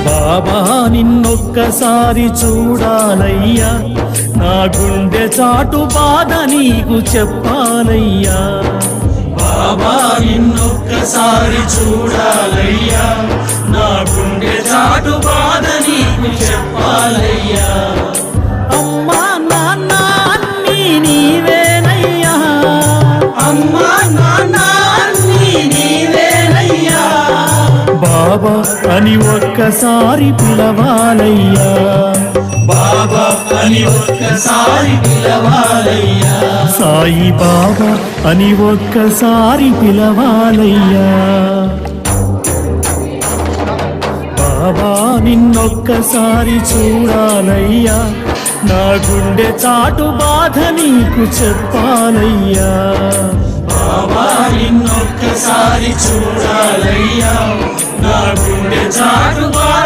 బాబా నిన్నొక్కసారి చూడాలయ్యా, నా గుండె చాటు బాధ నీకు చెప్పాలయ్యా. బాబా నిన్నొక్కసారి చూడాలయ్యా, నా గుండె చాటు బాధ నీకు చెప్పాలయ్యా. అమ్మా నాన్న అన్నీ నీవేనయ్యా, అమ్మా నాన్న అన్నీ నీవేనయ్యా. బాబా అని ఒక్కసారి పిలవాలయ్యా, బాబా అని ఒక్కసారి పిలవాలయ్యా. సాయి బాబా అని ఒక్కసారి పిలవాలయ్యా. బాబా నిన్నొక్కసారి చూడాలయ్యా, నా గుండె చాటు బాధ నీకు చెప్పాలయ్యా. బాబా నిన్నొక్కసారి చూడాలయ్యా, నా గుండె చాటు బాధ